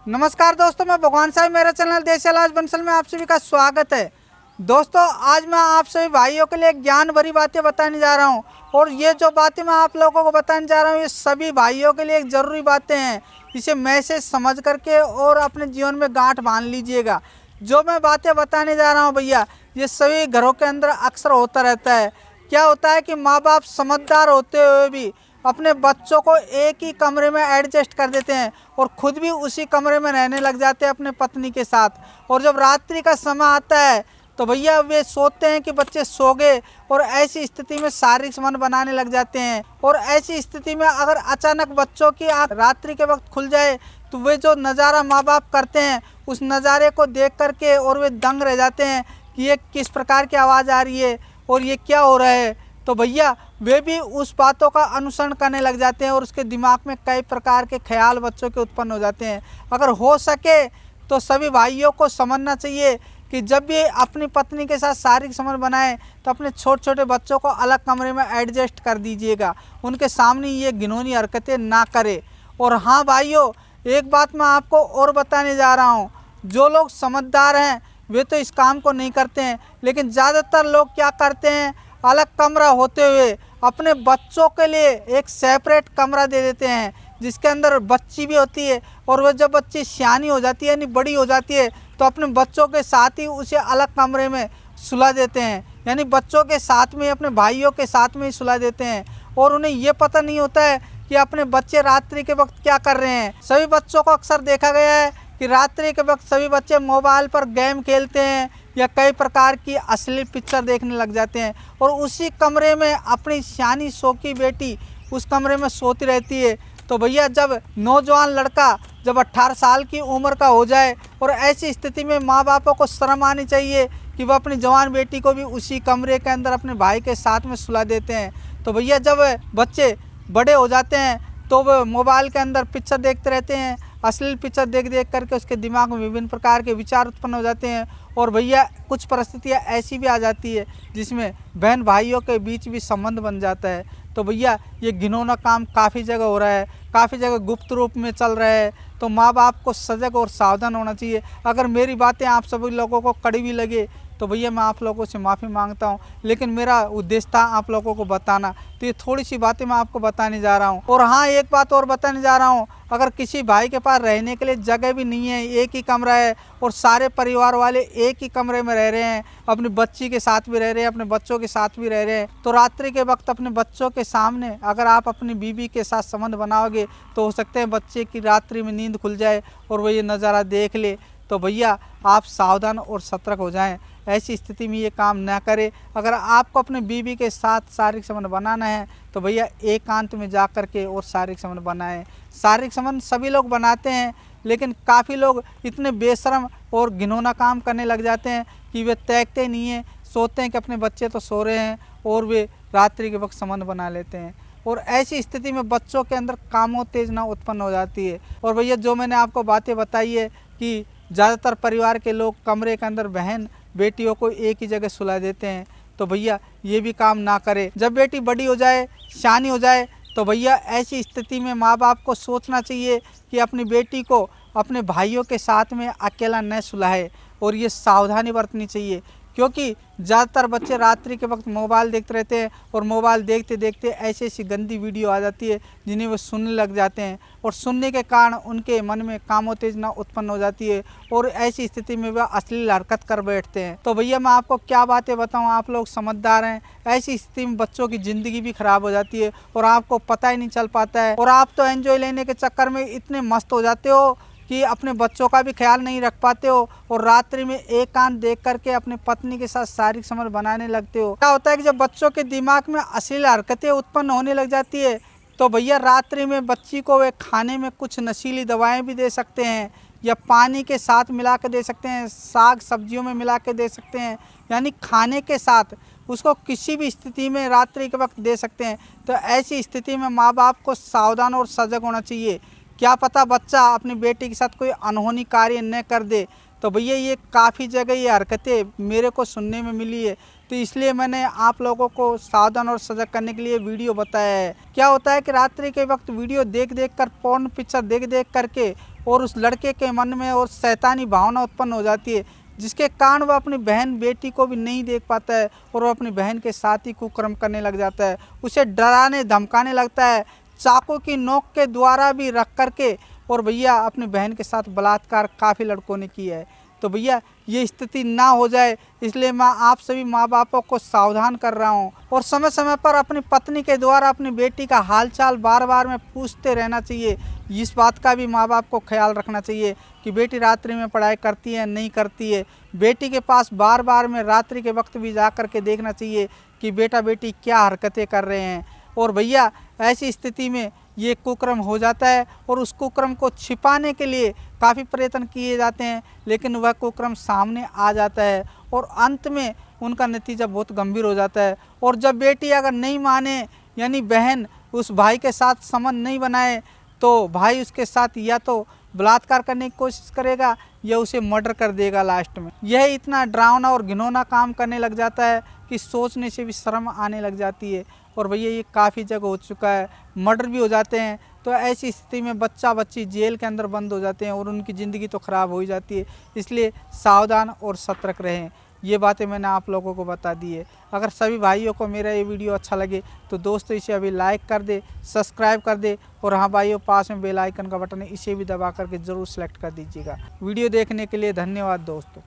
नमस्कार दोस्तों, मैं भगवान साहब, मेरा चैनल देश इलाज बंसल में आप सभी का स्वागत है। दोस्तों, आज मैं आप सभी भाइयों के लिए ज्ञान भरी बातें बताने जा रहा हूं और ये जो बातें मैं आप लोगों को बताने जा रहा हूं, ये सभी भाइयों के लिए एक ज़रूरी बातें हैं। इसे मैसेज समझ करके और अपने जीवन में गांठ बांध लीजिएगा। जो मैं बातें बताने जा रहा हूँ भैया, ये सभी घरों के अंदर अक्सर होता रहता है। क्या होता है कि माँ बाप समझदार होते हुए भी अपने बच्चों को एक ही कमरे में एडजस्ट कर देते हैं और खुद भी उसी कमरे में रहने लग जाते हैं अपने पत्नी के साथ। और जब रात्रि का समय आता है तो भैया वे सोचते हैं कि बच्चे सो गए और ऐसी स्थिति में शारीरिक संबंध बनाने लग जाते हैं। और ऐसी स्थिति में अगर अचानक बच्चों की आँख रात्रि के वक्त खुल जाए तो वे जो नज़ारा माँ बाप करते हैं उस नज़ारे को देख करके और वे दंग रह जाते हैं कि ये किस प्रकार की आवाज़ आ रही है और ये क्या हो रहा है। तो भैया वे भी उस बातों का अनुसरण करने लग जाते हैं और उसके दिमाग में कई प्रकार के ख्याल बच्चों के उत्पन्न हो जाते हैं। अगर हो सके तो सभी भाइयों को समझना चाहिए कि जब भी अपनी पत्नी के साथ शारीरिक संबंध बनाएं तो अपने छोटे छोटे बच्चों को अलग कमरे में एडजस्ट कर दीजिएगा। उनके सामने ये घिनौनी हरकतें ना करें। और हाँ भाइयों, एक बात मैं आपको और बताने जा रहा हूँ। जो लोग समझदार हैं वे तो इस काम को नहीं करते हैं, लेकिन ज़्यादातर लोग क्या करते हैं, अलग कमरा होते हुए अपने बच्चों के लिए एक सेपरेट कमरा दे देते हैं जिसके अंदर बच्ची भी होती है। और वह जब बच्ची सियानी हो जाती है यानी बड़ी हो जाती है तो अपने बच्चों के साथ ही उसे अलग कमरे में सुला देते हैं, यानी बच्चों के साथ में, अपने भाइयों के साथ में ही सुला देते हैं। और उन्हें ये पता नहीं होता है कि अपने बच्चे रात्रि के वक्त क्या कर रहे हैं। सभी बच्चों को अक्सर देखा गया है कि रात्रि के वक्त सभी बच्चे मोबाइल पर गेम खेलते हैं या कई प्रकार की अश्लील पिक्चर देखने लग जाते हैं और उसी कमरे में अपनी सियानी शौकी बेटी उस कमरे में सोती रहती है। तो भैया जब नौजवान लड़का जब 18 साल की उम्र का हो जाए और ऐसी स्थिति में माँ बापों को शर्म आनी चाहिए कि वह अपनी जवान बेटी को भी उसी कमरे के अंदर अपने भाई के साथ में सुला देते हैं। तो भैया जब बच्चे बड़े हो जाते हैं तो वह मोबाइल के अंदर पिक्चर देखते रहते हैं। अश्लील पिक्चर देख देख करके उसके दिमाग में विभिन्न प्रकार के विचार उत्पन्न हो जाते हैं। और भैया कुछ परिस्थितियाँ ऐसी भी आ जाती है जिसमें बहन भाइयों के बीच भी संबंध बन जाता है। तो भैया ये घिनौना काम काफ़ी जगह हो रहा है, काफ़ी जगह गुप्त रूप में चल रहा है। तो माँ बाप को सजग और सावधान होना चाहिए। अगर मेरी बातें आप सभी लोगों को कड़वी लगे तो भैया मैं आप लोगों से माफ़ी मांगता हूँ, लेकिन मेरा उद्देश्य था आप लोगों को बताना। तो ये थोड़ी सी बातें मैं आपको बताने जा रहा हूँ। और हाँ, एक बात और बताने जा रहा हूँ, अगर किसी भाई के पास रहने के लिए जगह भी नहीं है, एक ही कमरा है और सारे परिवार वाले एक ही कमरे में रह रहे हैं, अपनी बच्ची के साथ भी रह रहे हैं, अपने बच्चों के साथ भी रह रहे हैं, तो रात्रि के वक्त अपने बच्चों के सामने अगर आप अपनी बीवी के साथ संबंध बनाओगे तो हो सकते हैं बच्चे की रात्रि में नींद खुल जाए और वो ये नज़ारा देख ले। तो भैया आप सावधान और सतर्क हो जाएं। ऐसी स्थिति में ये काम ना करें। अगर आपको अपने बीवी के साथ शारीरिक संबंध बनाना है तो भैया एकांत में जा कर के और शारीरिक संबंध बनाएं। शारीरिक संबंध सभी लोग बनाते हैं, लेकिन काफ़ी लोग इतने बेशर्म और घिनौना काम करने लग जाते हैं कि वे तैकते नहीं हैं, सोचते हैं कि अपने बच्चे तो सो रहे हैं और वे रात्रि के वक्त संबंध बना लेते हैं। और ऐसी स्थिति में बच्चों के अंदर कामोत्तेजना उत्पन्न हो जाती है। और भैया जो मैंने आपको बातें बताई है कि ज़्यादातर परिवार के लोग कमरे के अंदर बहन बेटियों को एक ही जगह सुला देते हैं, तो भैया ये भी काम ना करें। जब बेटी बड़ी हो जाए, शानी हो जाए, तो भैया ऐसी स्थिति में माँ बाप को सोचना चाहिए कि अपनी बेटी को अपने भाइयों के साथ में अकेला न सुलाए। और ये सावधानी बरतनी चाहिए, क्योंकि ज़्यादातर बच्चे रात्रि के वक्त मोबाइल देखते रहते हैं और मोबाइल देखते देखते ऐसी ऐसी गंदी वीडियो आ जाती है जिन्हें वो सुनने लग जाते हैं और सुनने के कारण उनके मन में कामोत्तेजना उत्पन्न हो जाती है और ऐसी स्थिति में वह अश्लील हरकत कर बैठते हैं। तो भैया मैं आपको क्या बातें बताऊं, आप लोग समझदार हैं। ऐसी स्थिति में बच्चों की ज़िंदगी भी खराब हो जाती है और आपको पता ही नहीं चल पाता है और आप तो एंजॉय लेने के चक्कर में इतने मस्त हो जाते हो कि अपने बच्चों का भी ख्याल नहीं रख पाते हो और रात्रि में एकांत देख करके अपनी पत्नी के साथ शारीरिक संबंध बनाने लगते हो। क्या होता है कि जब बच्चों के दिमाग में अश्लील हरकतें उत्पन्न होने लग जाती है तो भैया रात्रि में बच्ची को वे खाने में कुछ नशीली दवाएं भी दे सकते हैं या पानी के साथ मिला के दे सकते हैं, साग सब्जियों में मिला के दे सकते हैं, यानी खाने के साथ उसको किसी भी स्थिति में रात्रि के वक्त दे सकते हैं। तो ऐसी स्थिति में माँ बाप को सावधान और सजग होना चाहिए। क्या पता बच्चा अपनी बेटी के साथ कोई अनहोनी कार्य न कर दे। तो भैया ये काफ़ी जगह ये हरकतें मेरे को सुनने में मिली है, तो इसलिए मैंने आप लोगों को सावधान और सजग करने के लिए वीडियो बताया है। क्या होता है कि रात्रि के वक्त वीडियो देख देख कर, पोर्न पिक्चर देख देख करके और उस लड़के के मन में और शैतानी भावना उत्पन्न हो जाती है, जिसके कारण वह अपनी बहन बेटी को भी नहीं देख पाता है और वह अपनी बहन के साथ ही कुकर्म करने लग जाता है। उसे डराने धमकाने लगता है, चाकू की नोक के द्वारा भी रख करके। और भैया अपनी बहन के साथ बलात्कार काफ़ी लड़कों ने किया है। तो भैया ये स्थिति ना हो जाए, इसलिए मैं आप सभी माँ बापों को सावधान कर रहा हूँ। और समय समय पर अपनी पत्नी के द्वारा अपनी बेटी का हालचाल बार बार में पूछते रहना चाहिए। इस बात का भी माँ बाप को ख्याल रखना चाहिए कि बेटी रात्रि में पढ़ाई करती है नहीं करती है। बेटी के पास बार बार में रात्रि के वक्त भी जा कर के देखना चाहिए कि बेटा बेटी क्या हरकतें कर रहे हैं। और भैया ऐसी स्थिति में ये कुकर्म हो जाता है और उस कुकर्म को छिपाने के लिए काफ़ी प्रयत्न किए जाते हैं, लेकिन वह कुकर्म सामने आ जाता है और अंत में उनका नतीजा बहुत गंभीर हो जाता है। और जब बेटी अगर नहीं माने, यानी बहन उस भाई के साथ संबंध नहीं बनाए, तो भाई उसके साथ या तो बलात्कार करने की कोशिश करेगा या उसे मर्डर कर देगा लास्ट में। यह इतना डरावना और घिनौना काम करने लग जाता है कि सोचने से भी शर्म आने लग जाती है। और भैया ये काफ़ी जगह हो चुका है, मर्डर भी हो जाते हैं। तो ऐसी स्थिति में बच्चा बच्ची जेल के अंदर बंद हो जाते हैं और उनकी ज़िंदगी तो ख़राब हो ही जाती है। इसलिए सावधान और सतर्क रहें। ये बातें मैंने आप लोगों को बता दी है। अगर सभी भाइयों को मेरा ये वीडियो अच्छा लगे तो दोस्तों इसे अभी लाइक कर दे, सब्सक्राइब कर दे, और हाँ भाइयों पास में बेल आइकन का बटन है, इसे भी दबा करके ज़रूर सेलेक्ट कर दीजिएगा। वीडियो देखने के लिए धन्यवाद दोस्तों।